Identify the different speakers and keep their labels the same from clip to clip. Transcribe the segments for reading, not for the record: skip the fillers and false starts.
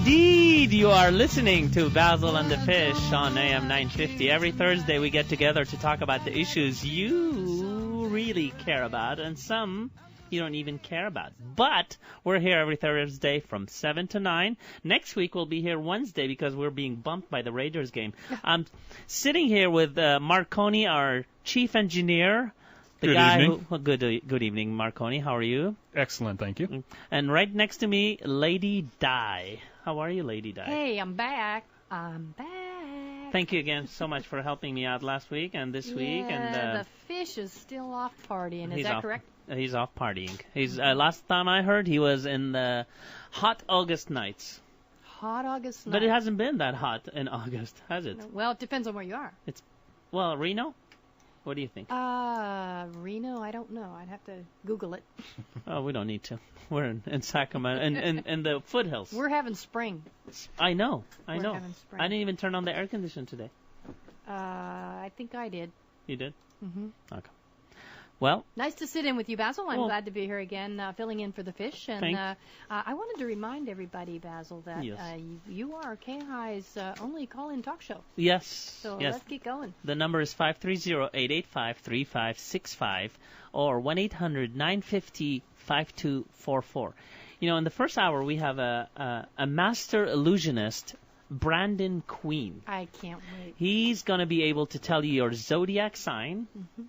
Speaker 1: Indeed, you are listening to Basil and the Fish on AM 950. Every Thursday we get together to talk about the issues you really care about and some you don't even care about. But we're here every Thursday from 7 to 9. Next week we'll be here Wednesday because we're being bumped by the Raiders game. I'm sitting here with Marconi, our chief engineer.
Speaker 2: Good evening.
Speaker 1: Good evening, Marconi. How are you?
Speaker 2: Excellent, thank you.
Speaker 1: And right next to me, Lady Di. How are you, Lady Di?
Speaker 3: Hey, I'm back.
Speaker 1: Thank you again so much for helping me out last week and this week. And
Speaker 3: the fish is still off partying. Is that correct?
Speaker 1: He's off partying. He's last time I heard, he was in the hot August nights.
Speaker 3: Hot August nights.
Speaker 1: But it hasn't been that hot in August, has it?
Speaker 3: Well, it depends on where you are.
Speaker 1: Reno? What do you think?
Speaker 3: Reno, I don't know. I'd have to Google it.
Speaker 1: Oh, we don't need to. We're in Sacramento, in the foothills.
Speaker 3: We're having spring.
Speaker 1: I know.
Speaker 3: We're having spring.
Speaker 1: I didn't even turn on the air conditioner today.
Speaker 3: I think I did.
Speaker 1: You did?
Speaker 3: Mm-hmm.
Speaker 1: Okay. Well,
Speaker 3: nice to sit in with you, Basil. I'm glad to be here again, filling in for the fish. And I wanted to remind everybody, Basil, that you are KAHI's only call-in talk show.
Speaker 1: Yes.
Speaker 3: So let's get going.
Speaker 1: The number is 530-885-3565 or 1-800-950-5244. You know, in the first hour, we have a master illusionist, Brandon Queen.
Speaker 3: I can't wait.
Speaker 1: He's going to be able to tell you your zodiac sign. Mm-hmm.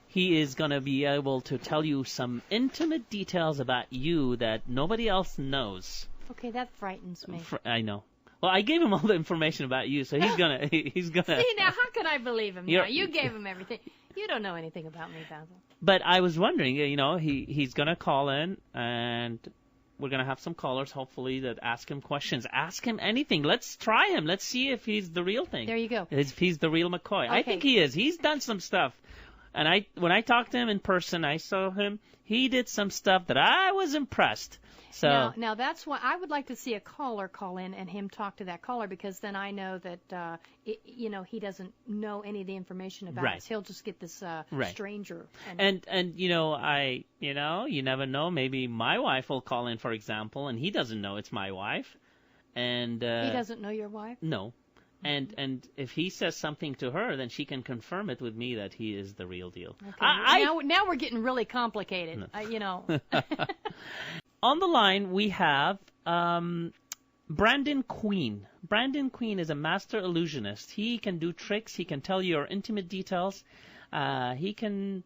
Speaker 1: He is going to be able to tell you some intimate details about you that nobody else knows.
Speaker 3: Okay, that frightens me.
Speaker 1: I know. Well, I gave him all the information about you, so he's gonna.
Speaker 3: See, now how can I believe him? Now you gave him everything. You don't know anything about me, Basil.
Speaker 1: But I was wondering, you know, he's gonna call in, and we're gonna have some callers, hopefully, that ask him questions. Ask him anything. Let's try him. Let's see if he's the real thing.
Speaker 3: There you go.
Speaker 1: If he's the real McCoy.
Speaker 3: Okay.
Speaker 1: I think he is. He's done some stuff. And when I talked to him in person, I saw him. He did some stuff that I was impressed. So
Speaker 3: now that's why I would like to see a caller call in and him talk to that caller, because then I know that he doesn't know any of the information about us. He'll just get this stranger.
Speaker 1: And you never know. Maybe my wife will call in, for example, and he doesn't know it's my wife. And
Speaker 3: he doesn't know your wife?
Speaker 1: No. And if he says something to her, then she can confirm it with me that he is the real deal.
Speaker 3: Okay. Now we're getting really complicated.
Speaker 1: On the line, we have Brandon Queen. Brandon Queen is a master illusionist. He can do tricks. He can tell you your intimate details. He can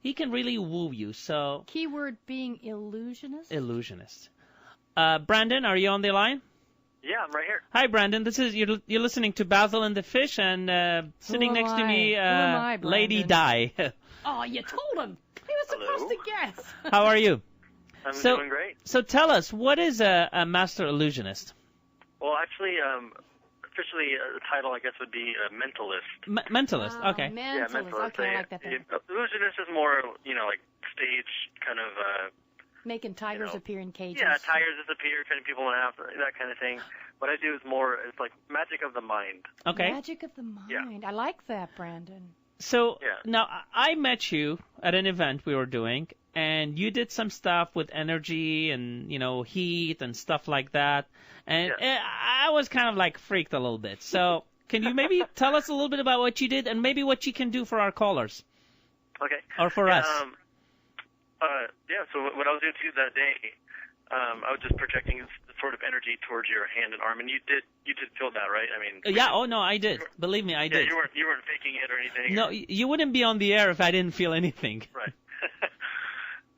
Speaker 1: really woo you. So
Speaker 3: keyword being illusionist?
Speaker 1: Illusionist. Brandon, are you on the line?
Speaker 4: Yeah, I'm right here.
Speaker 1: Hi, Brandon. You're listening to Basil and the Fish, and sitting next to me, Lady Di.
Speaker 3: Oh, you told him. He was supposed to guess.
Speaker 1: How are you?
Speaker 4: I'm doing great.
Speaker 1: So tell us, what is a master illusionist?
Speaker 4: Well, actually, officially, the title, I guess, would be a mentalist.
Speaker 1: Mentalist, okay.
Speaker 3: Mentalist.
Speaker 4: Yeah, mentalist.
Speaker 3: Okay, I like that better.
Speaker 4: Illusionist is more, like stage kind of...
Speaker 3: making tigers appear in cages.
Speaker 4: Yeah, tigers disappear, turning people in half, that kind of thing. What I do is it's like magic of the mind.
Speaker 1: Okay.
Speaker 3: Magic of the mind. Yeah. I like that, Brandon.
Speaker 1: So, now, I met you at an event we were doing, and you did some stuff with energy and, heat and stuff like that. And I was kind of like freaked a little bit. So, can you maybe tell us a little bit about what you did and maybe what you can do for our callers?
Speaker 4: Okay.
Speaker 1: Or for us?
Speaker 4: So what I was doing too that day, I was just projecting sort of energy towards your hand and arm, and you did feel that, right? I mean.
Speaker 1: I did. Believe me, I did.
Speaker 4: You weren't faking it or anything.
Speaker 1: No, you wouldn't be on the air if I didn't feel anything.
Speaker 4: Right.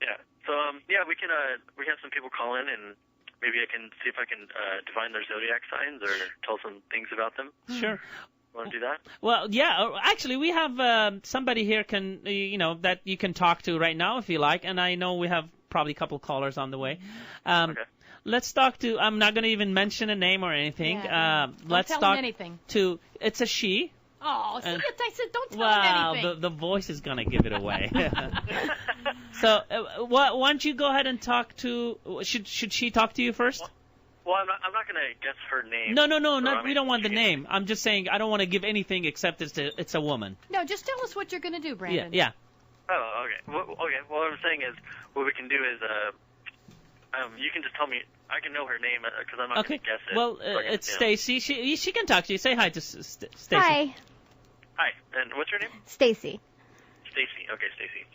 Speaker 4: Yeah. So we have some people call in, and maybe I can see if I can divine their zodiac signs or tell some things about them.
Speaker 1: Sure.
Speaker 4: Want to do that?
Speaker 1: Well, yeah. Actually, we have somebody here that you can talk to right now if you like, and I know we have probably a couple callers on the way. Okay. Let's talk to. I'm not going to even mention a name or anything. Let's
Speaker 3: tell
Speaker 1: talk
Speaker 3: anything.
Speaker 1: to. It's a she.
Speaker 3: Oh, see, I said don't tell him anything.
Speaker 1: The voice is going to give it away. So, why don't you go ahead and talk to? Should she talk to you first?
Speaker 4: Well, I'm not going to guess her name.
Speaker 1: No, we don't want the name. I'm just saying I don't want to give anything except it's a woman.
Speaker 3: No, just tell us what you're going to do, Brandon.
Speaker 1: Yeah.
Speaker 4: Oh, okay. Well, what I'm saying is what we can do is You can just tell me. I can know her name because I'm not going to guess it.
Speaker 1: Well, it's Stacy. She can talk to you. Say hi to Stacy.
Speaker 5: Hi.
Speaker 4: Hi. And what's your name?
Speaker 5: Stacy.
Speaker 4: Stacy. Okay, Stacy.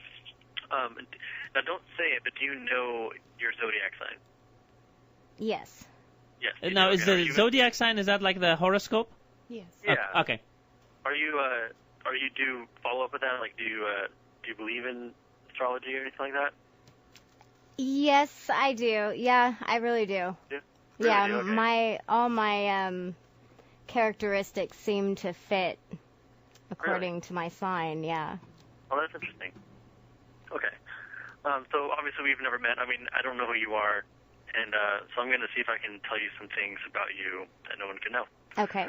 Speaker 4: Now don't say it, but do you know your zodiac sign?
Speaker 5: Yes.
Speaker 4: Yes.
Speaker 1: Now, is the zodiac sign, is that like the horoscope?
Speaker 3: Yes.
Speaker 4: Yeah.
Speaker 1: Okay.
Speaker 4: Are you do follow up with that? Like, do you believe in astrology or anything like that?
Speaker 5: Yes, I do. Yeah, I really do.
Speaker 4: Yeah.
Speaker 5: Yeah,
Speaker 4: really do? Okay.
Speaker 5: all my characteristics seem to fit according to my sign. Yeah.
Speaker 4: Oh, that's interesting. Okay. So obviously we've never met. I mean, I don't know who you are, and so I'm going to see if I can tell you some things about you that no one can know.
Speaker 5: Okay.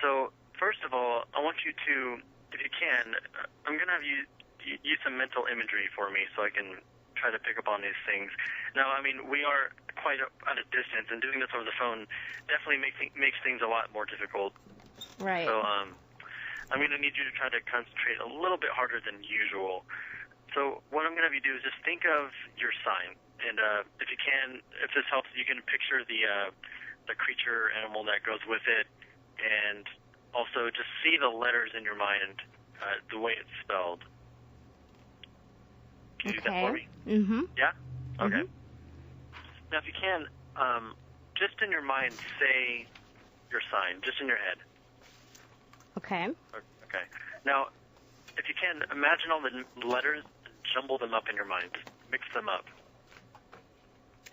Speaker 4: So first of all, I want you to, if you can, I'm going to have you use some mental imagery for me so I can try to pick up on these things. Now, I mean, we are quite at a distance, and doing this over the phone definitely makes things a lot more difficult.
Speaker 5: Right.
Speaker 4: So I'm going to need you to try to concentrate a little bit harder than usual. So what I'm going to have you do is just think of your sign, and if you can, if this helps, you can picture the creature, animal that goes with it, and also just see the letters in your mind, the way it's spelled. Can you do that for me?
Speaker 5: Mm-hmm.
Speaker 4: Yeah? Okay.
Speaker 5: Mm-hmm.
Speaker 4: Now, if you can, just in your mind, say your sign, just in your head.
Speaker 5: Okay.
Speaker 4: Okay. Now, if you can, imagine all the letters, jumble them up in your mind. Mix them up.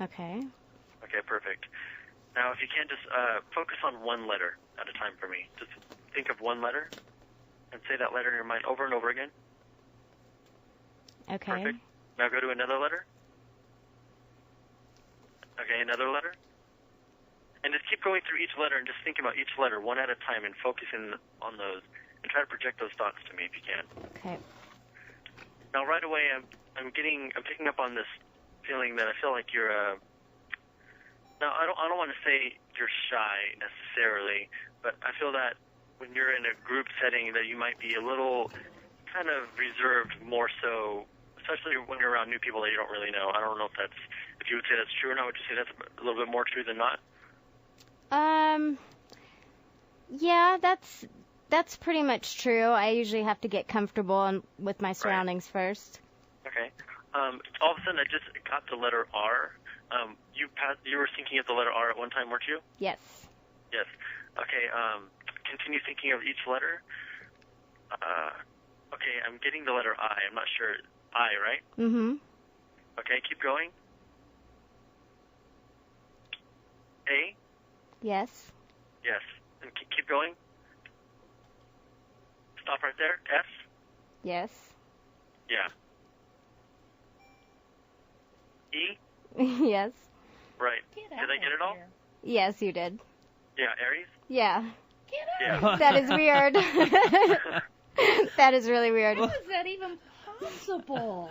Speaker 5: Okay.
Speaker 4: Okay, perfect. Now, if you can, just focus on one letter at a time for me. Just think of one letter and say that letter in your mind over and over again.
Speaker 5: Okay.
Speaker 4: Perfect. Now go to another letter. Okay, another letter. And just keep going through each letter and just think about each letter one at a time and focusing on those and try to project those thoughts to me if you can.
Speaker 5: Okay.
Speaker 4: Now, right away, I'm picking up on this feeling that I feel like you're now I don't want to say you're shy necessarily, but I feel that when you're in a group setting that you might be a little kind of reserved, more so, especially when you're around new people that you don't really know. I don't know if you would say that's true or not. Would you say that's a little bit more true than not?
Speaker 5: Yeah, that's pretty much true. I usually have to get comfortable with my surroundings first.
Speaker 4: Okay. All of a sudden, I just got the letter R. You were thinking of the letter R at one time, weren't you?
Speaker 5: Yes.
Speaker 4: Yes. Okay. Continue thinking of each letter. Okay, I'm getting the letter I. I'm not sure. I, right?
Speaker 5: Mm-hmm.
Speaker 4: Okay, keep going. A?
Speaker 5: Yes.
Speaker 4: Yes. And keep going. Stop right there. S?
Speaker 5: Yes.
Speaker 4: Yeah. E?
Speaker 5: Yes.
Speaker 4: Right. Did I get it all?
Speaker 5: Yes, you did.
Speaker 4: Yeah, Aries?
Speaker 5: Yeah.
Speaker 4: Yeah.
Speaker 5: That is weird. That is really weird.
Speaker 3: How is that even possible?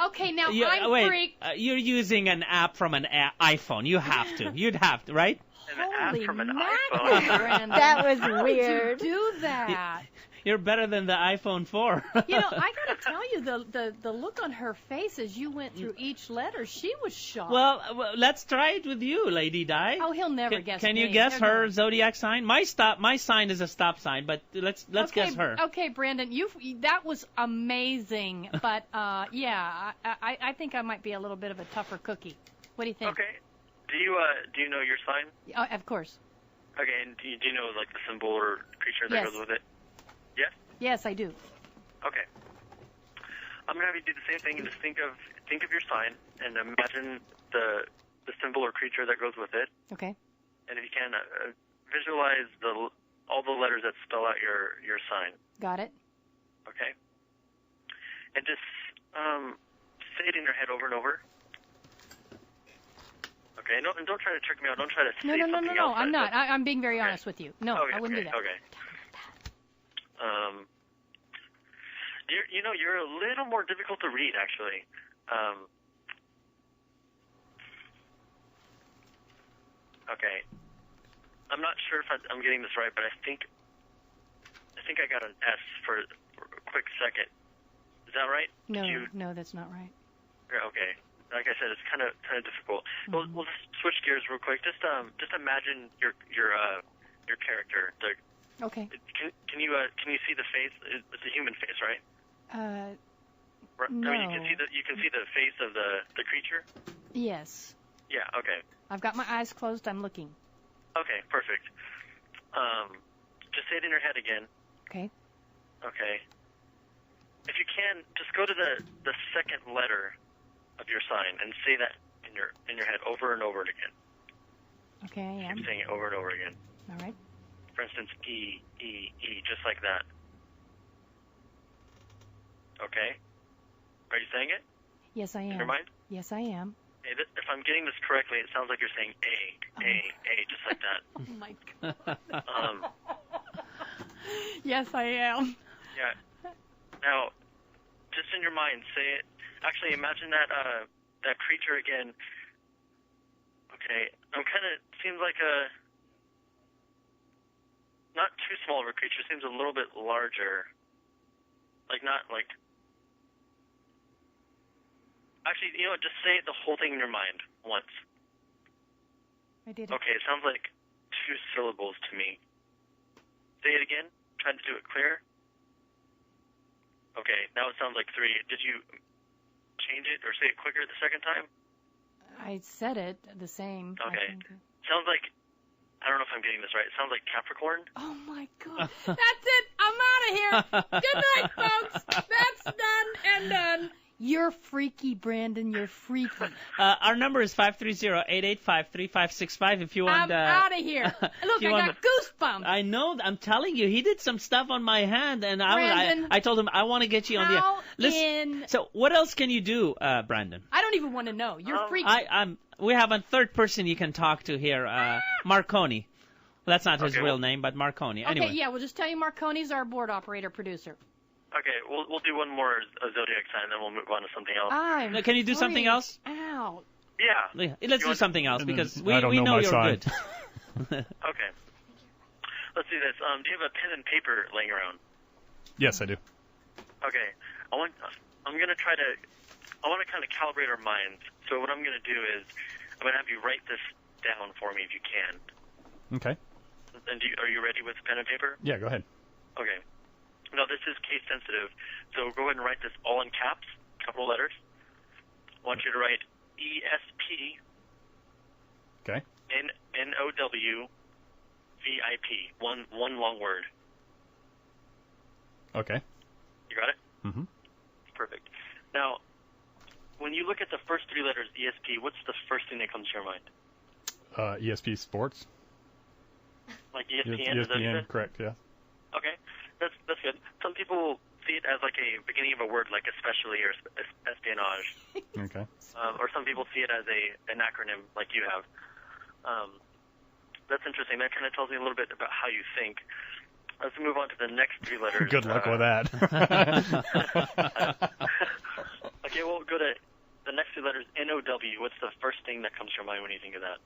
Speaker 3: Okay, now
Speaker 1: wait,
Speaker 3: freaked.
Speaker 1: You're using an app from an iPhone. You have to. You'd have to, right?
Speaker 4: An app from an
Speaker 3: mackerel,
Speaker 4: iPhone.
Speaker 3: Brandon.
Speaker 5: That was
Speaker 3: How
Speaker 5: weird.
Speaker 3: Would you do that?
Speaker 1: You're better than the iPhone 4.
Speaker 3: You know, I got to tell you, the look on her face as you went through each letter, she was shocked.
Speaker 1: Well, let's try it with you, Lady Di.
Speaker 3: Oh, he'll never guess.
Speaker 1: Can
Speaker 3: me.
Speaker 1: you guess
Speaker 3: They're
Speaker 1: her
Speaker 3: gonna...
Speaker 1: zodiac sign? My sign is a stop sign, but let's guess her.
Speaker 3: Okay, Brandon, that was amazing, but yeah, I think I might be a little bit of a tougher cookie. What do you think?
Speaker 4: Okay. Do you know your sign?
Speaker 3: Of course.
Speaker 4: Okay, and do you know like the symbol or creature that
Speaker 3: Yes.
Speaker 4: goes with it? Yes.
Speaker 3: Yes, I do.
Speaker 4: Okay. I'm gonna have you do the same thing and just think of your sign and imagine the symbol or creature that goes with it.
Speaker 3: Okay.
Speaker 4: And if you can, visualize all the letters that spell out your sign.
Speaker 3: Got it.
Speaker 4: Okay. And just say it in your head over and over. Okay. And don't try to trick me out. Don't try to say something else.
Speaker 3: I'm not. I'm being very honest with you. No,
Speaker 4: okay,
Speaker 3: I wouldn't do that.
Speaker 4: Okay. You're a little more difficult to read, actually. Okay. I'm not sure if I'm getting this right, but I think I got an S for a quick second. Is that right?
Speaker 3: No, no, that's not right.
Speaker 4: Okay. like I said, it's kind of difficult. Mm-hmm. We'll just switch gears real quick. Just imagine your character.
Speaker 3: Okay.
Speaker 4: Can you see the face? It's a human face, right?
Speaker 3: No.
Speaker 4: I mean, you can see the face of the creature.
Speaker 3: Yes.
Speaker 4: Yeah. Okay.
Speaker 3: I've got my eyes closed. I'm looking.
Speaker 4: Okay. Perfect. Just say it in your head again.
Speaker 3: Okay.
Speaker 4: Okay. If you can, just go to the second letter of your sign and say that in your head over and over again.
Speaker 3: Okay, I am.
Speaker 4: Keep saying it over and over again.
Speaker 3: All right.
Speaker 4: For instance, E, E, E, just like that. Okay? Are you saying it?
Speaker 3: Yes, I am.
Speaker 4: In your mind?
Speaker 3: Yes, I am.
Speaker 4: Hey, if I'm getting this correctly, it sounds like you're saying A, just like that.
Speaker 3: Oh, my God. Yes, I am.
Speaker 4: Yeah. Now, just in your mind, say it. Actually, imagine that creature again. Okay. Seems like not too small of a creature. Seems a little bit larger. Actually, you know what? Just say the whole thing in your mind once.
Speaker 3: I did it.
Speaker 4: Okay, it sounds like 2 syllables to me. Say it again. Try to do it clear. Okay, now it sounds like 3. Did you change it or say it quicker the second time?
Speaker 3: I said it the same.
Speaker 4: Okay. Sounds like, I don't know if I'm getting this right. It sounds like Capricorn.
Speaker 3: Oh, my God. That's it. I'm out of here. Good night, folks. That's done and done. You're freaky, Brandon. You're freaky.
Speaker 1: Our number is 530-885-3565 if you want...
Speaker 3: I'm out of here. Look, I got goosebumps.
Speaker 1: I know. I'm telling you. He did some stuff on my hand, and I told him, I want to get you on the... Listen, so what else can you do, Brandon?
Speaker 3: I don't even want to know. You're freaky.
Speaker 1: We have a third person you can talk to here, Marconi. Well, that's not his real name, but Marconi. Anyway.
Speaker 3: Okay, yeah, we'll just tell you Marconi's our board operator producer.
Speaker 4: Okay, we'll do one more zodiac sign, then we'll move on to something else.
Speaker 1: Can you do something else?
Speaker 3: Out.
Speaker 4: Yeah.
Speaker 1: Let's do something else because we know you're good.
Speaker 4: Okay. Let's do this. Do you have a pen and paper laying around?
Speaker 2: Yes, I do.
Speaker 4: Okay. I want to kind of calibrate our minds. So what I'm going to do is I'm going to have you write this down for me if you can.
Speaker 2: Okay.
Speaker 4: And are you ready with pen and paper?
Speaker 2: Yeah, go ahead.
Speaker 4: Okay. No, this is case sensitive, so go ahead and write this all in caps, capital letters. I want you to write ESP.
Speaker 2: Okay.
Speaker 4: NOW VIP. One long word.
Speaker 2: Okay.
Speaker 4: You got it?
Speaker 2: Mm-hmm.
Speaker 4: Perfect. Now, when you look at the first 3 letters ESP, what's the first thing that comes to your mind?
Speaker 2: ESP Sports.
Speaker 4: Like ESPN?
Speaker 2: ESPN, correct, yeah.
Speaker 4: Okay. That's good. Some people see it as like a beginning of a word, like especially or espionage.
Speaker 2: Okay.
Speaker 4: Or some people see it as an acronym, like you have. That's interesting. That kind of tells me a little bit about how you think. Let's move on to the next 3 letters.
Speaker 2: Good luck with that.
Speaker 4: Okay, we'll go to the next 2 letters, NOW. What's the first thing that comes to your mind when you think of that?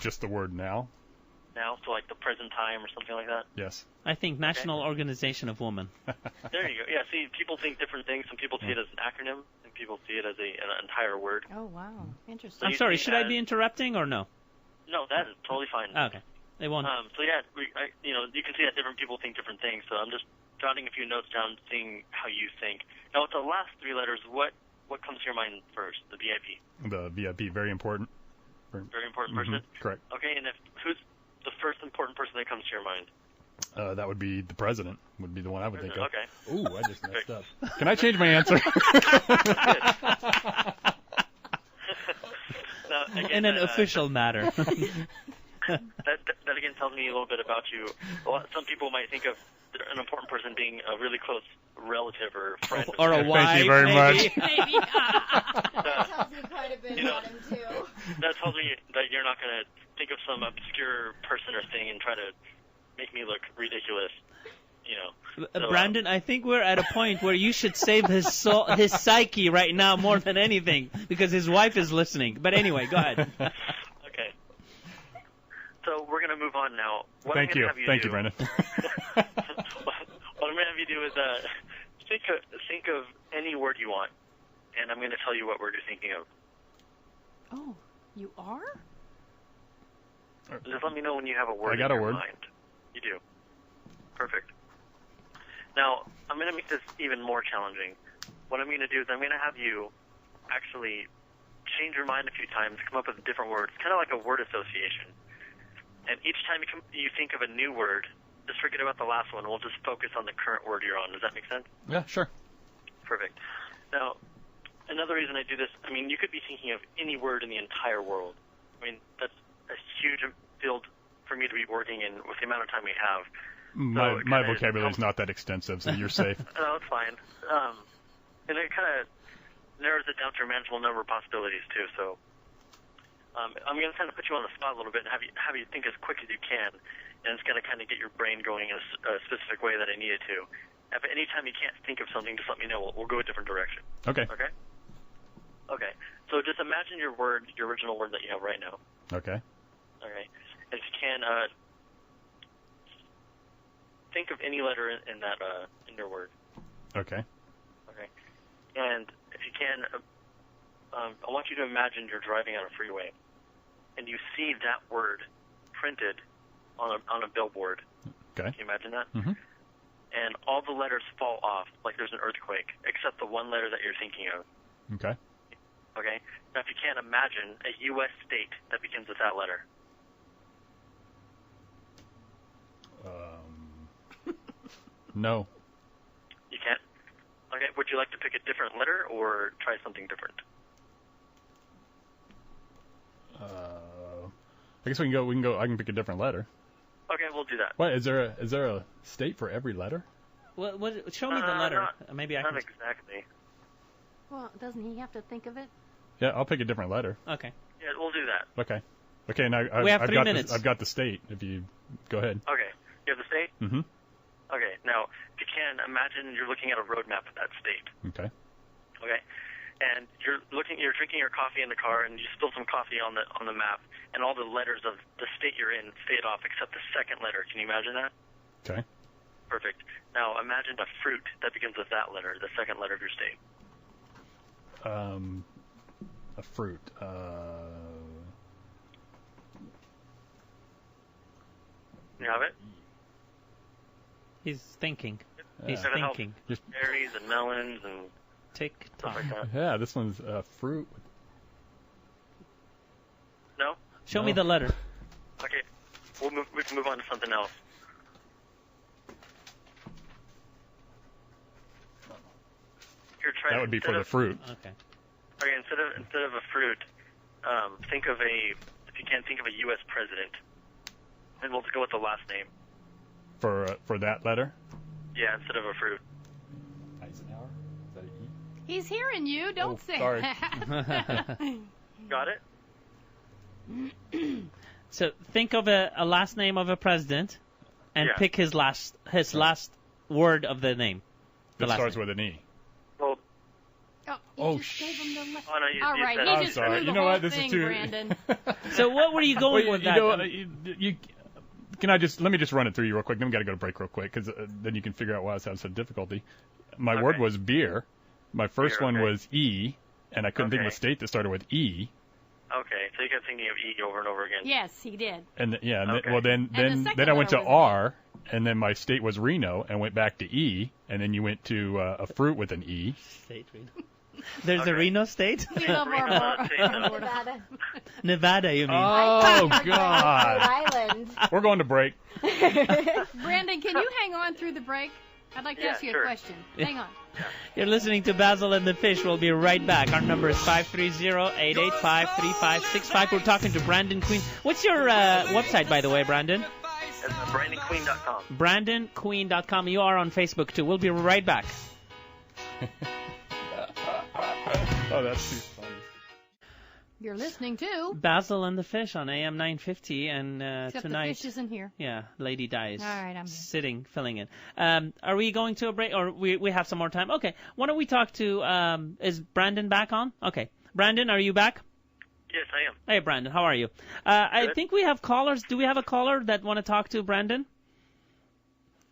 Speaker 2: Just the word now.
Speaker 4: Now, so like the present time or something like that?
Speaker 2: Yes.
Speaker 1: I think National Organization of Women.
Speaker 4: There you go. Yeah, see, people think different things. Some people see it as an acronym, and people see it as an entire word.
Speaker 3: Oh, wow. Interesting.
Speaker 1: I'm sorry, should I be interrupting or no?
Speaker 4: No, that is totally fine.
Speaker 1: Okay. They won't.
Speaker 4: So yeah, you can see that different people think different things. So I'm just jotting a few notes down, seeing how you think. Now, with the last 3 letters, what comes to your mind first? The VIP.
Speaker 2: The VIP, very important.
Speaker 4: Very important person.
Speaker 2: Correct.
Speaker 4: Okay, and who's the first important person that comes to your mind?
Speaker 2: That would be the president. Would be the one I would think of.
Speaker 4: Okay.
Speaker 2: Ooh, I just messed up. Can I change my answer?
Speaker 4: Now, again,
Speaker 1: in an official matter.
Speaker 4: That again tells me a little bit about you. Some people might think of an important person being a really close relative or friend.
Speaker 1: Or a wife.
Speaker 2: Thank you very much.
Speaker 3: Maybe.
Speaker 5: That tells me quite a bit about him, too.
Speaker 4: That tells me that you're not going to think of some obscure person or thing and try to make me look ridiculous. So,
Speaker 1: Brandon, I think we're at a point where you should save his psyche right now more than anything because his wife is listening. But anyway, go ahead.
Speaker 4: Okay. So we're going to move on now.
Speaker 2: Thank you. Thank you, Brandon.
Speaker 4: What I'm going to have you do is think of any word you want. and I'm going to tell you what word you're thinking of.
Speaker 3: Oh, you are?
Speaker 4: Just let me know when you have a word
Speaker 2: I got
Speaker 4: in
Speaker 2: a
Speaker 4: your
Speaker 2: word.
Speaker 4: mind. You do. Perfect. Now, I'm going to make this even more challenging. What I'm going to do is I'm going to have you actually change your mind a few times, come up with different words, kind of like a word association. And each time you think of a new word, just forget about the last one. We'll just focus on the current word you're on. Does that make sense?
Speaker 2: Yeah, sure.
Speaker 4: Perfect. Now, another reason I do this, I mean, you could be thinking of any word in the entire world. I mean, that's a huge field for me to be working in with the amount of time we have.
Speaker 2: My vocabulary is not that extensive, so you're safe.
Speaker 4: No, it's fine. And it kind of narrows it down to a manageable number of possibilities, too. So I'm going to kind of put you on the spot a little bit and have you think as quick as you can, and it's going to kind of get your brain going in a specific way that I need it to. If at any time you can't think of something, just let me know. We'll go a different direction.
Speaker 2: Okay.
Speaker 4: Okay? Okay. So just imagine your original word that you have right now.
Speaker 2: Okay.
Speaker 4: Okay. And if you can, think of any letter in that in your word.
Speaker 2: Okay.
Speaker 4: Okay. And if you can, I want you to imagine you're driving on a freeway, and you see that word printed on a billboard.
Speaker 2: Okay.
Speaker 4: Can you imagine that?
Speaker 2: Mm-hmm.
Speaker 4: And all the letters fall off like there's an earthquake, except the one letter that you're thinking of.
Speaker 2: Okay.
Speaker 4: Okay? Now, if you can't imagine a U.S. state that begins with that letter.
Speaker 2: No.
Speaker 4: You can't? Okay, would you like to pick a different letter or try something different?
Speaker 2: I guess we can go. I can pick a different letter.
Speaker 4: Okay, we'll do that.
Speaker 2: What is there a state for every letter?
Speaker 1: Well, show me the letter. Maybe I can.
Speaker 4: Not exactly.
Speaker 3: Well, doesn't he have to think of it?
Speaker 2: Yeah, I'll pick a different letter.
Speaker 1: Okay.
Speaker 4: Yeah, we'll do that.
Speaker 2: Okay. Okay, now
Speaker 1: We have
Speaker 2: I've
Speaker 1: 3
Speaker 2: got
Speaker 1: minutes.
Speaker 2: I've got the state. If you go ahead.
Speaker 4: Okay. You have the state?
Speaker 2: Mm-hmm.
Speaker 4: Okay. Now, if you can, imagine you're looking at a road map of that state.
Speaker 2: Okay.
Speaker 4: Okay. And you're drinking your coffee in the car, and you spill some coffee on the map, and all the letters of the state you're in fade off except the second letter. Can you imagine that?
Speaker 2: Okay.
Speaker 4: Perfect. Now, imagine a fruit that begins with that letter, the second letter of your state.
Speaker 2: A fruit.
Speaker 4: You have it?
Speaker 1: He's thinking. He's
Speaker 4: Does it help?
Speaker 1: thinking.
Speaker 4: Berries and melons and
Speaker 1: Tick
Speaker 4: stuff
Speaker 1: tock.
Speaker 4: like that.
Speaker 2: Yeah, this one's fruit.
Speaker 4: No?
Speaker 1: Show me the letter.
Speaker 4: Okay. We can move on to something else. You're trying
Speaker 2: That would be for the fruit.
Speaker 1: Okay.
Speaker 4: Okay, instead of a fruit, think of if you can, think of a U.S. president. And we'll just go with the last name.
Speaker 2: For that letter?
Speaker 4: Yeah, instead of a fruit.
Speaker 2: Eisenhower? Is that an E?
Speaker 3: He's hearing you. Don't say
Speaker 2: sorry.
Speaker 3: that.
Speaker 4: Got it?
Speaker 1: So think of a last name of a president, and
Speaker 4: Yeah.
Speaker 1: pick his last word of the name. The
Speaker 2: That
Speaker 1: last
Speaker 2: starts
Speaker 1: name.
Speaker 2: with an E.
Speaker 4: Well,
Speaker 3: Oh, you just gave him the
Speaker 4: oh no, you
Speaker 3: All
Speaker 4: you
Speaker 3: right,
Speaker 4: said
Speaker 3: he
Speaker 2: I'm
Speaker 3: just
Speaker 2: sorry.
Speaker 3: threw
Speaker 2: You
Speaker 3: the
Speaker 2: know
Speaker 3: whole
Speaker 2: what? This
Speaker 3: thing,
Speaker 2: is too.
Speaker 3: Brandon.
Speaker 1: So what were you going
Speaker 2: Well,
Speaker 1: with
Speaker 2: you
Speaker 1: that?
Speaker 2: know, you can I just let me just run it through you real quick. Then we got to go to break real quick because then you can figure out why I was having some difficulty. My
Speaker 4: Okay.
Speaker 2: word was beer. My first
Speaker 4: Beer,
Speaker 2: one
Speaker 4: okay.
Speaker 2: was E, and I couldn't think of a
Speaker 4: Okay.
Speaker 2: state that started with E.
Speaker 4: Okay, so you kept thinking of E over and over again.
Speaker 3: Yes, he did.
Speaker 2: And yeah, and
Speaker 4: Okay.
Speaker 2: then
Speaker 3: And the second
Speaker 2: I went to
Speaker 3: letter was
Speaker 2: R, and then my state was Reno, and went back to E, and then you went to a fruit with an E.
Speaker 1: State Reno. There's a
Speaker 4: Okay.
Speaker 1: Reno state?
Speaker 3: We love our
Speaker 5: Nevada.
Speaker 1: Nevada, you mean?
Speaker 2: Oh
Speaker 5: Rhode
Speaker 2: God!
Speaker 5: Island.
Speaker 2: We're going to break.
Speaker 3: Brandon, can you hang on through the break? I'd like to
Speaker 4: Yeah,
Speaker 3: ask you
Speaker 4: sure.
Speaker 3: a question. Hang on.
Speaker 1: You're listening to Basil and the Fish. We'll be right back. Our number is 530-885-3565. We're talking to Brandon Queen. What's your website, by the way, Brandon?
Speaker 4: It's BrandonQueen.com.
Speaker 1: BrandonQueen.com. You are on Facebook, too. We'll be right back.
Speaker 2: Oh, that's too funny.
Speaker 3: You're listening to.
Speaker 1: Basil and the Fish on AM 950, and
Speaker 3: Except
Speaker 1: tonight,
Speaker 3: the fish isn't here.
Speaker 1: yeah, Lady Di is
Speaker 3: All right, I'm here.
Speaker 1: sitting, filling in. Are we going to a break, or we have some more time? Okay, why don't we talk to, is Brandon back on? Okay, Brandon, are you back?
Speaker 4: Yes, I am.
Speaker 1: Hey, Brandon, how are you? I
Speaker 4: Good.
Speaker 1: think we have callers. Do we have a caller that want to talk to Brandon?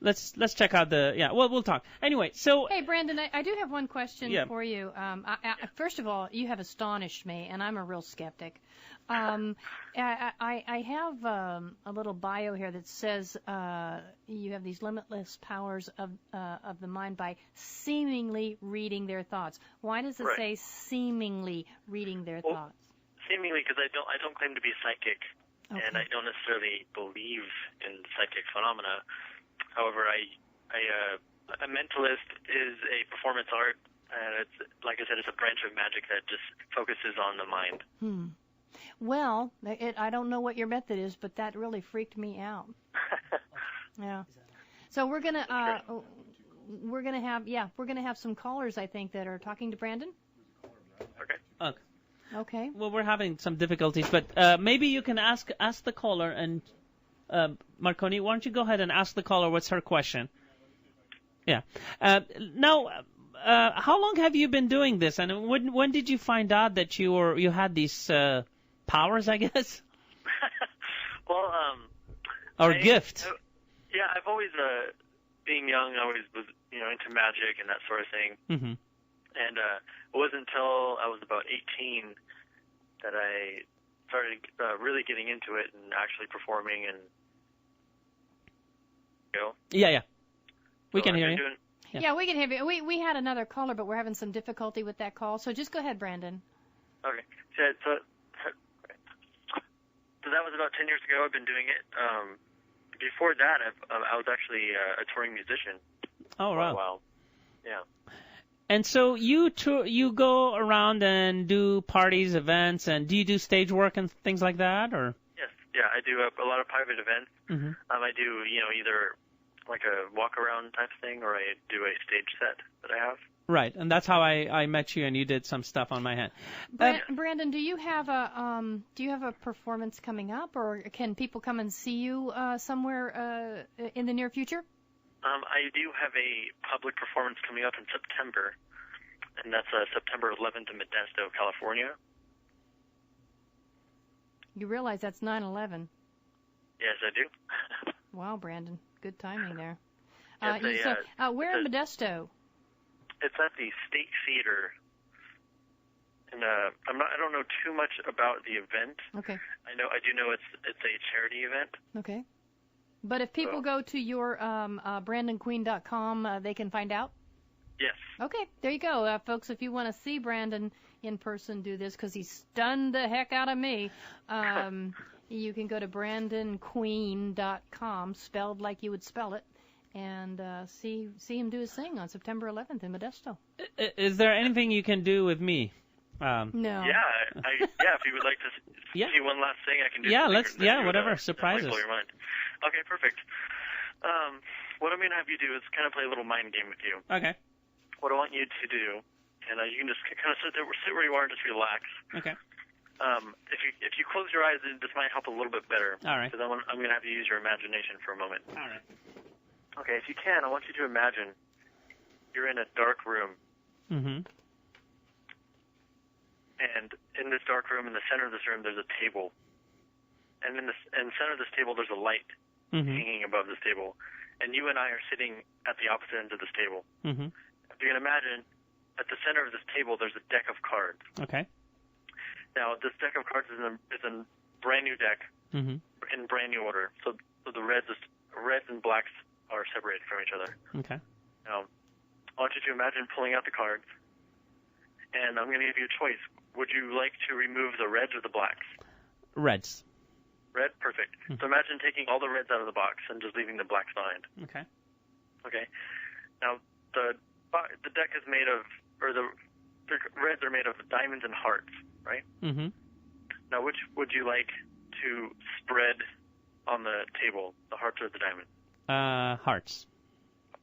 Speaker 1: let's check out the we'll talk anyway. So
Speaker 3: hey Brandon, I do have one question for you. First of all, you have astonished me, and I'm a real skeptic. I have a little bio here that says you have these limitless powers of the mind by seemingly reading their thoughts. Why does it say seemingly reading their thoughts?
Speaker 4: Seemingly, because I don't claim to be psychic, and I don't necessarily believe in psychic phenomena. However, a mentalist is a performance art, and it's, like I said, it's a branch of magic that just focuses on the mind.
Speaker 3: Well, I don't know what your method is, but that really freaked me out. Yeah. So we're gonna have some callers, I think, that are talking to Brandon.
Speaker 4: Okay.
Speaker 3: Okay.
Speaker 1: Well, we're having some difficulties, but maybe you can ask the caller, and Marconi, why don't you go ahead and ask the caller what's her question? Yeah. Now, how long have you been doing this, and when did you find out that you had these powers, I guess?
Speaker 4: Well,
Speaker 1: or gift.
Speaker 4: I've always, being young, I always was, into magic and that sort of thing.
Speaker 1: Mm-hmm.
Speaker 4: And it wasn't until I was about 18 that I started really getting into it and actually performing and,
Speaker 1: Yeah. We can hear you.
Speaker 3: Yeah, we can hear you. We had another caller, but we're having some difficulty with that call. So just go ahead, Brandon.
Speaker 4: Okay. So that was about 10 years ago. I've been doing it. Before that, I was actually a touring musician.
Speaker 1: Oh, wow.
Speaker 4: For a while. Yeah.
Speaker 1: And so you go around and do parties, events, and do you do stage work and things like that, or?
Speaker 4: Yes. Yeah, I do a lot of private events.
Speaker 1: Mm-hmm.
Speaker 4: I do, either like a walk-around type thing, or I do a stage set that I have.
Speaker 1: Right, and that's how I met you, and you did some stuff on my hand.
Speaker 3: Brandon, do you have a performance coming up, or can people come and see you somewhere in the near future?
Speaker 4: I do have a public performance coming up in September, and that's September 11th in Modesto, California.
Speaker 3: You realize that's 9/11?
Speaker 4: Yes, I do.
Speaker 3: Wow, Brandon, good timing there. Where in Modesto?
Speaker 4: It's at the State Theater, and I don't know too much about the event.
Speaker 3: Okay.
Speaker 4: I do know it's a charity event.
Speaker 3: Okay. But if people go to your BrandonQueen.com, they can find out?
Speaker 4: Yes.
Speaker 3: Okay, there you go. Folks, if you want to see Brandon in person do this, because he stunned the heck out of me, you can go to BrandonQueen.com, spelled like you would spell it, and see him do his thing on September 11th in Modesto.
Speaker 1: Is there anything you can do with me?
Speaker 3: No.
Speaker 4: Yeah, if you would like to see one last thing, I can do.
Speaker 1: Yeah, whatever. Surprises.
Speaker 4: Blow your mind. Okay, perfect. What I'm going to have you do is kind of play a little mind game with you.
Speaker 1: Okay.
Speaker 4: What I want you to do, and you can just kind of sit where you are and just relax.
Speaker 1: Okay.
Speaker 4: If you close your eyes, this might help a little bit better.
Speaker 1: All right.
Speaker 4: Because I'm going to have you use your imagination for a moment.
Speaker 1: All right.
Speaker 4: Okay, if you can, I want you to imagine you're in a dark room.
Speaker 1: Mm-hmm.
Speaker 4: And in this dark room, in the center of this room, there's a table. And in the center of this table, there's a light hanging above this table. And you and I are sitting at the opposite ends of this table.
Speaker 1: Mm-hmm.
Speaker 4: If you can imagine, at the center of this table, there's a deck of cards.
Speaker 1: Okay.
Speaker 4: Now, this deck of cards is a brand new deck in brand new order. So the reds and blacks are separated from each other.
Speaker 1: Okay.
Speaker 4: Now, I want you to imagine pulling out the cards, and I'm going to give you a choice. Would you like to remove the reds or the blacks?
Speaker 1: Reds.
Speaker 4: Red? Perfect. So imagine taking all the reds out of the box and just leaving the blacks behind.
Speaker 1: Okay.
Speaker 4: Okay. Now, the deck is made of, or the reds are made of diamonds and hearts, right?
Speaker 1: Mm-hmm.
Speaker 4: Now, which would you like to spread on the table, the hearts or the diamonds?
Speaker 1: Hearts.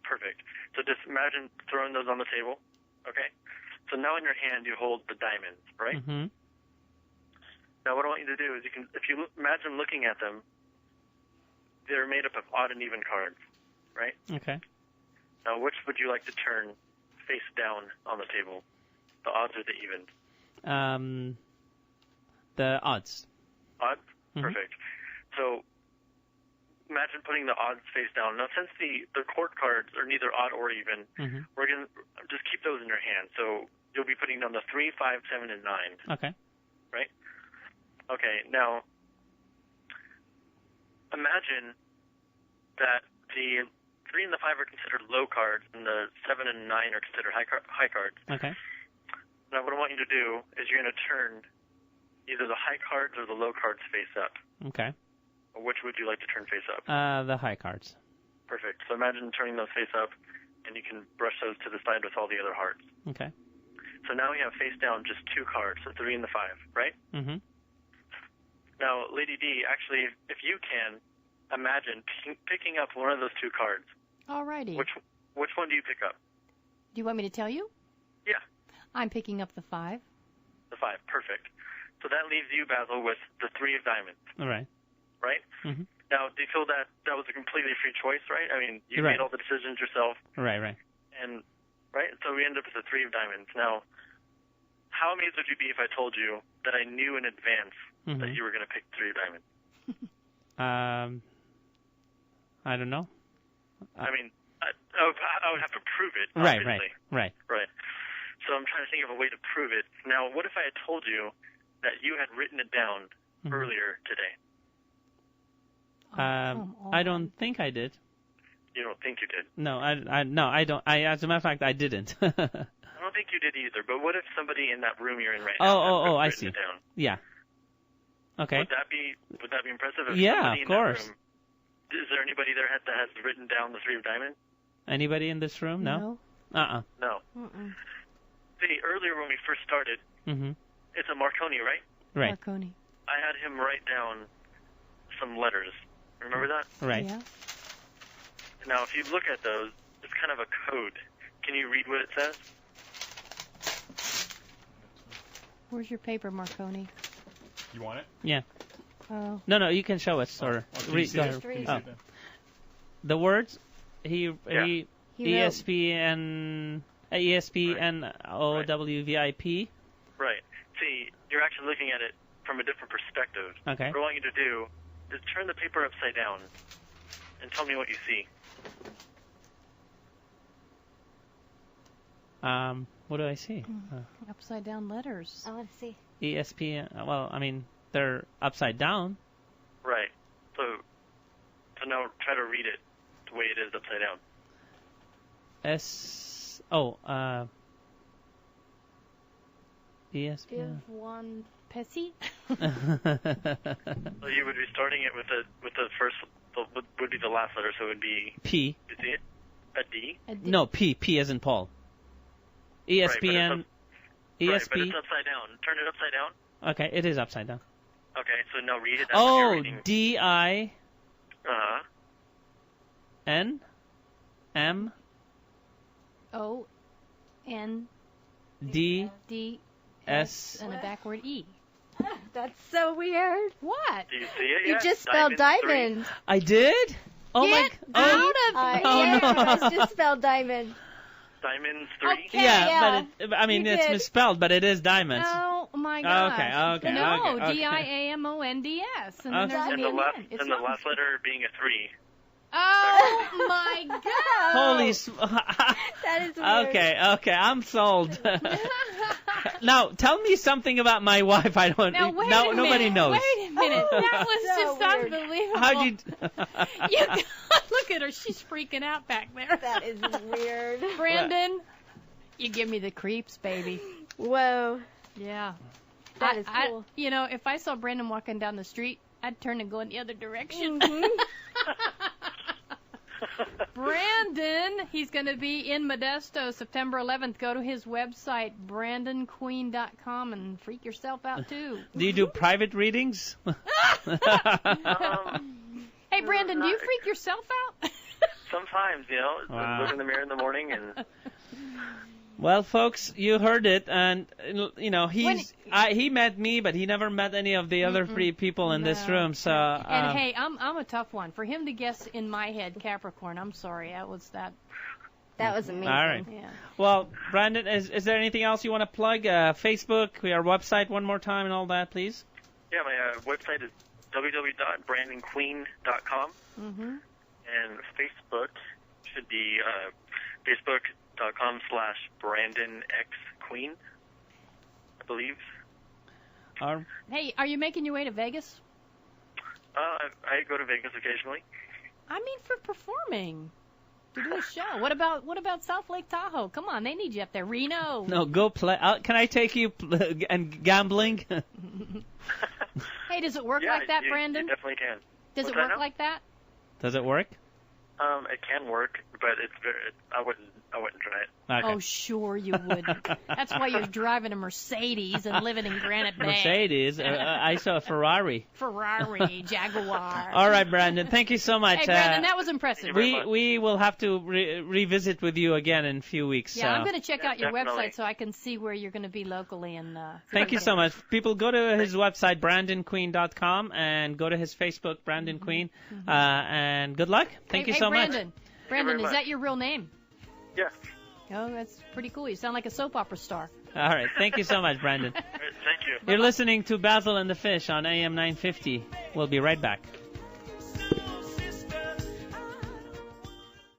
Speaker 4: Perfect. So just imagine throwing those on the table, okay? So now in your hand you hold the diamonds, right?
Speaker 1: Mm-hmm.
Speaker 4: Now what I want you to do is if you imagine looking at them, they're made up of odd and even cards, right?
Speaker 1: Okay.
Speaker 4: Now which would you like to turn face down on the table, the odds or the evens?
Speaker 1: The odds.
Speaker 4: Odds?
Speaker 1: Mm-hmm.
Speaker 4: Perfect. So imagine putting the odds face down. Now, since the court cards are neither odd or even, we're going to just keep those in your hand. So you'll be putting down the 3, 5, 7, and 9.
Speaker 1: Okay.
Speaker 4: Right? Okay, now, imagine that the 3 and the 5 are considered low cards, and the 7 and 9 are considered high cards.
Speaker 1: Okay.
Speaker 4: Now, what I want you to do is you're going to turn either the high cards or the low cards face up.
Speaker 1: Okay.
Speaker 4: Which would you like to turn face up?
Speaker 1: The high cards.
Speaker 4: Perfect. So imagine turning those face up, and you can brush those to the side with all the other hearts.
Speaker 1: Okay.
Speaker 4: So now we have face down just 2 cards, the 3 and the 5, right?
Speaker 1: Mm-hmm.
Speaker 4: Now, Lady D, actually, if you can, imagine picking up one of those 2 cards.
Speaker 3: Alrighty.
Speaker 4: Which one do you pick up?
Speaker 3: Do you want me to tell you?
Speaker 4: Yeah.
Speaker 3: I'm picking up the 5.
Speaker 4: The 5, perfect. So that leaves you, Basil, with the 3 of diamonds.
Speaker 1: All right.
Speaker 4: Right?
Speaker 1: Mm-hmm.
Speaker 4: Now, do you feel that was a completely free choice, right? I mean, you made all the decisions yourself.
Speaker 1: Right.
Speaker 4: And, right? So we end up with the 3 of diamonds. Now, how amazed would you be if I told you that I knew in advance that you were going to pick 3 of diamonds?
Speaker 1: I don't know.
Speaker 4: I mean, I would have to prove it, obviously.
Speaker 1: Right.
Speaker 4: So I'm trying to think of a way to prove it. Now, what if I had told you that you had written it down earlier today?
Speaker 1: I don't think I did.
Speaker 4: You don't think you did?
Speaker 1: No, I don't. As a matter of fact, I didn't.
Speaker 4: I don't think you did either. But what if somebody in that room you're in right now?
Speaker 1: I see.
Speaker 4: It down?
Speaker 1: Yeah. Okay.
Speaker 4: Would that be impressive? If
Speaker 1: Yeah,
Speaker 4: somebody
Speaker 1: of
Speaker 4: in
Speaker 1: course.
Speaker 4: That room, is there anybody there that has written down the 3 of diamonds?
Speaker 1: Anybody in this room? No.
Speaker 3: No.
Speaker 4: No. See, earlier when we first started, it's a Marconi, right?
Speaker 1: Right.
Speaker 3: Marconi.
Speaker 4: I had him write down some letters. Remember that?
Speaker 1: Right.
Speaker 3: Yeah.
Speaker 4: Now, if you look at those, it's kind of a code. Can you read what it says?
Speaker 3: Where's your paper, Marconi?
Speaker 2: You want it?
Speaker 1: Yeah.
Speaker 3: Oh.
Speaker 1: No, you can show us or read.
Speaker 2: Can you
Speaker 5: Just read.
Speaker 2: see it then?
Speaker 1: The words he
Speaker 5: He wrote-
Speaker 1: ESPNOWVIP.
Speaker 4: Right. See, you're actually looking at it from a different perspective.
Speaker 1: Okay.
Speaker 4: What I want you to do is turn the paper upside down and tell me what you see.
Speaker 1: What do I see?
Speaker 3: Upside down letters.
Speaker 5: I want to see.
Speaker 1: ESPN. Well, I mean they're upside down.
Speaker 4: Right. So now try to read it the way it is upside down.
Speaker 1: ESPN.
Speaker 5: Give one
Speaker 3: Pessy?
Speaker 4: So you would be starting it with the first would be the last letter, so it would be
Speaker 1: P.
Speaker 4: You see it? A D?
Speaker 1: No, P as in Paul. ESPN.
Speaker 4: Right, but it's upside down. Turn it upside down.
Speaker 1: Okay, it is upside down.
Speaker 4: Okay, so now read it. That's what you're reading.
Speaker 1: DIN M
Speaker 3: O-N
Speaker 1: D
Speaker 3: D
Speaker 1: S.
Speaker 3: and a backward E.
Speaker 5: That's so weird.
Speaker 3: What?
Speaker 4: Do you see it?
Speaker 5: You
Speaker 4: yet?
Speaker 5: just spelled diamond.
Speaker 1: I did? Oh
Speaker 3: Get
Speaker 1: my!
Speaker 3: out
Speaker 1: Oh,
Speaker 3: of here!
Speaker 5: I just spelled diamond.
Speaker 4: Diamonds 3.
Speaker 3: Okay.
Speaker 1: yeah, but I mean
Speaker 5: you
Speaker 1: it's
Speaker 5: did.
Speaker 1: misspelled, but it is diamonds.
Speaker 3: Oh my gosh.
Speaker 1: Okay,
Speaker 3: No,
Speaker 1: okay.
Speaker 3: D-I-A-M-O-N-D-S. And then
Speaker 1: Okay.
Speaker 3: there's an
Speaker 4: And
Speaker 3: E
Speaker 4: the
Speaker 3: again.
Speaker 4: last
Speaker 3: It's
Speaker 4: and the
Speaker 3: not-
Speaker 4: last letter being a 3.
Speaker 3: Oh my god.
Speaker 1: Holy!
Speaker 5: That is weird.
Speaker 1: Okay, I'm sold. Now tell me something about my wife. I don't.
Speaker 3: Now, wait a
Speaker 1: nobody
Speaker 3: minute.
Speaker 1: knows.
Speaker 3: Wait a minute. That was
Speaker 5: So
Speaker 3: just
Speaker 5: weird.
Speaker 3: unbelievable.
Speaker 1: How'd you?
Speaker 3: Look at her. She's freaking out back there.
Speaker 5: That is weird.
Speaker 3: Brandon, you give me the creeps, baby.
Speaker 5: Whoa.
Speaker 3: Yeah.
Speaker 5: That is cool.
Speaker 3: If I saw Brandon walking down the street, I'd turn and go in the other direction. Brandon, he's going to be in Modesto September 11th. Go to his website, brandonqueen.com, and freak yourself out, too.
Speaker 1: Do you do private readings?
Speaker 3: Hey, Brandon, do you freak yourself out?
Speaker 4: Sometimes,
Speaker 1: Wow.
Speaker 4: look in the mirror in the morning and
Speaker 1: Well, folks, you heard it, and he met me, but he never met any of the other 3 people in this room. So,
Speaker 3: and hey, I'm a tough one. For him to guess in my head Capricorn, I'm sorry, that was that.
Speaker 5: That was amazing.
Speaker 1: All right.
Speaker 3: Yeah.
Speaker 1: Well, Brandon, is there anything else you want to plug? Facebook, our website, one more time, and all that, please.
Speaker 4: yeah, my website is www.brandonqueen.com.
Speaker 3: Mm-hmm.
Speaker 4: And Facebook should be facebook.com/BrandonXQueen, I believe.
Speaker 3: Hey, are you making your way to Vegas?
Speaker 4: I go to Vegas occasionally.
Speaker 3: I mean, for performing. To do a show. What about South Lake Tahoe? Come on, they need you up there. Reno.
Speaker 1: No, go play. Can I take you and gambling?
Speaker 3: Hey, does it work like that, Brandon?
Speaker 4: You definitely can.
Speaker 3: Does it work like that?
Speaker 1: Does it work?
Speaker 4: It can work, but I wouldn't try it.
Speaker 1: Okay.
Speaker 3: Oh, sure you wouldn't. That's why you're driving a Mercedes and living in Granite Bay.
Speaker 1: Mercedes. I saw a Ferrari.
Speaker 3: Ferrari, Jaguar.
Speaker 1: All right, Brandon. Thank you so much.
Speaker 3: Hey, Brandon, that was impressive.
Speaker 1: We will have to revisit with you again in a few weeks.
Speaker 3: Yeah, I'm going to check out your
Speaker 4: definitely.
Speaker 3: website so I can see where you're going to be locally. And
Speaker 1: thank you so much. People, go to his website, brandonqueen.com, and go to his Facebook, Brandon Queen. And good luck. Thank you so much.
Speaker 3: Brandon, is that your real name?
Speaker 4: Yeah.
Speaker 3: Oh, that's pretty cool. You sound like a soap opera star.
Speaker 1: All right. Thank you so much, Brandon.
Speaker 4: Thank you.
Speaker 1: You're listening to Basil and the Fish on AM 950. We'll be right back.